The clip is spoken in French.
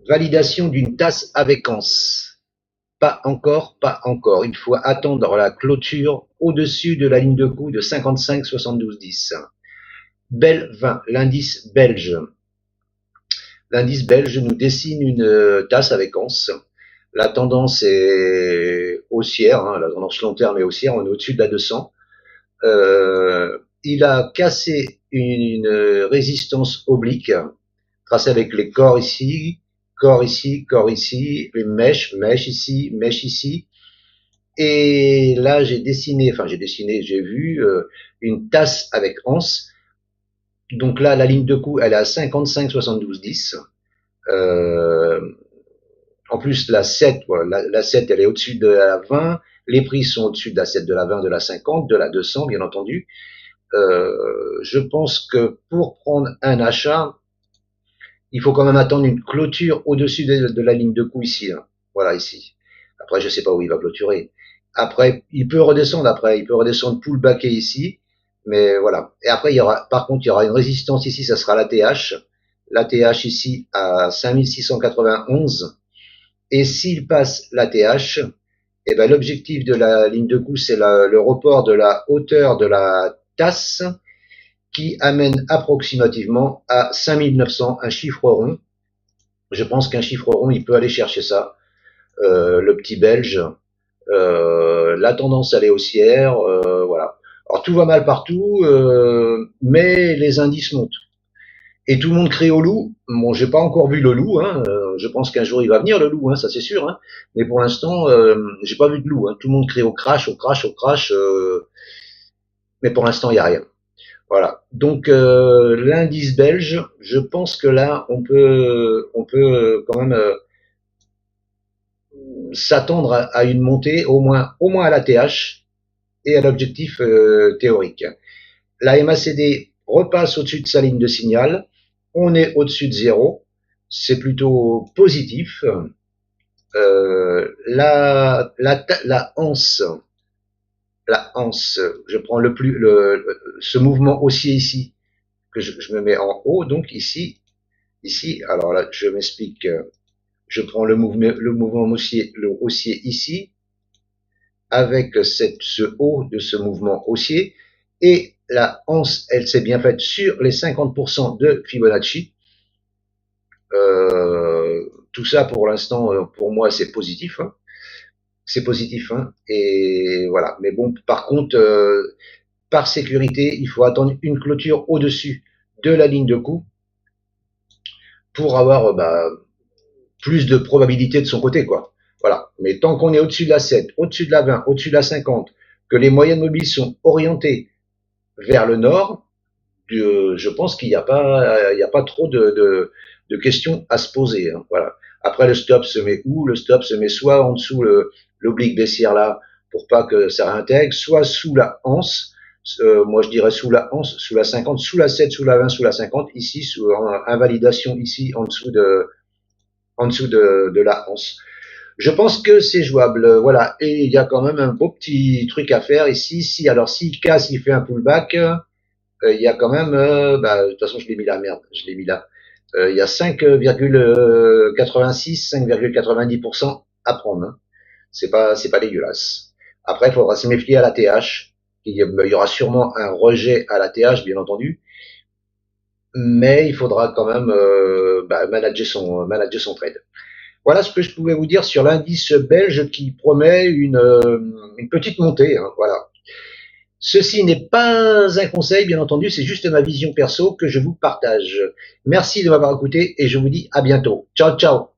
Validation d'une tasse avec anse. Pas encore, pas encore. Il faut attendre la clôture au-dessus de la ligne de coup de 55,72,10. Bel 20, l'indice belge. L'indice belge nous dessine une tasse avec anse. La tendance est haussière, hein, la tendance long terme est haussière, on est au-dessus de la 200. Il a cassé une résistance oblique, tracée avec les corps ici, corps ici, corps ici, les mèches, mèche ici, mèche ici. Et là, j'ai vu une tasse avec anse. Donc là, la ligne de coup, elle est à 55,72,10. Euh, En plus, la 7, voilà, la 7, elle est au-dessus de la 20. Les prix sont au-dessus de la 7, de la 20, de la 50, de la 200, bien entendu. Je pense que pour prendre un achat, il faut quand même attendre une clôture au-dessus de la ligne de coup ici. Hein. Voilà, ici. Après, je sais pas où il va clôturer. Après, il peut redescendre après. Il peut redescendre pullbacker ici. Mais voilà. Et après, par contre, il y aura une résistance ici. Ça sera l'ATH. L'ATH ici à 5691. Et s'il passe l'ATH, eh ben, l'objectif de la ligne de coup, c'est le report de la hauteur de la tasse qui amène approximativement à 5900, un chiffre rond. Je pense qu'un chiffre rond, il peut aller chercher ça. Le petit belge, la tendance elle est haussière, voilà. Alors tout va mal partout, mais les indices montent. Et tout le monde crie au loup. Bon, j'ai pas encore vu le loup. Hein. Je pense qu'un jour il va venir le loup, hein, ça c'est sûr. Hein. Mais pour l'instant, j'ai pas vu de loup. Hein. Tout le monde crie au crash, au crash, au crash. Mais pour l'instant, il y a rien. Voilà. Donc l'indice belge, je pense que là, on peut quand même s'attendre à une montée au moins à la TH et à l'objectif théorique. La MACD repasse au-dessus de sa ligne de signal. On est au-dessus de zéro. C'est plutôt positif. La anse, je prends ce mouvement haussier ici, que je me mets en haut, donc ici, alors là, je m'explique, je prends le mouvement haussier ici, avec ce haut de ce mouvement haussier, et la anse, elle s'est bien faite sur les 50% de Fibonacci. Tout ça, pour l'instant, pour moi, c'est positif. Hein. C'est positif. Hein. Et voilà. Mais bon, par contre, par sécurité, il faut attendre une clôture au-dessus de la ligne de coup pour avoir plus de probabilité de son côté, quoi. Voilà. Mais tant qu'on est au-dessus de la 7, au-dessus de la 20, au-dessus de la 50, que les moyennes mobiles sont orientées vers le nord, je pense qu'il n'y a pas trop de questions à se poser. Hein, voilà. Après, le stop se met où? Le stop se met soit en dessous l'oblique baissière là, pour pas que ça réintègre, soit sous la anse. Moi, je dirais sous la anse, sous la 50, sous la 7, sous la 20, sous la 50, ici, sous invalidation, ici, en dessous de la anse. Je pense que c'est jouable, voilà. Et il y a quand même un beau petit truc à faire ici. Alors, s'il casse, il fait un pullback, il y a quand même, de toute façon, je l'ai mis là, merde, je l'ai mis là. Il y a 5,86, 5,90% à prendre. Hein. C'est pas dégueulasse. Après, il faudra se méfier à la TH. Il y aura sûrement un rejet à la TH, bien entendu. Mais il faudra quand même manager son trade. Voilà ce que je pouvais vous dire sur l'indice belge qui promet une petite montée. Hein, voilà. Ceci n'est pas un conseil, bien entendu, c'est juste ma vision perso que je vous partage. Merci de m'avoir écouté et je vous dis à bientôt. Ciao, ciao.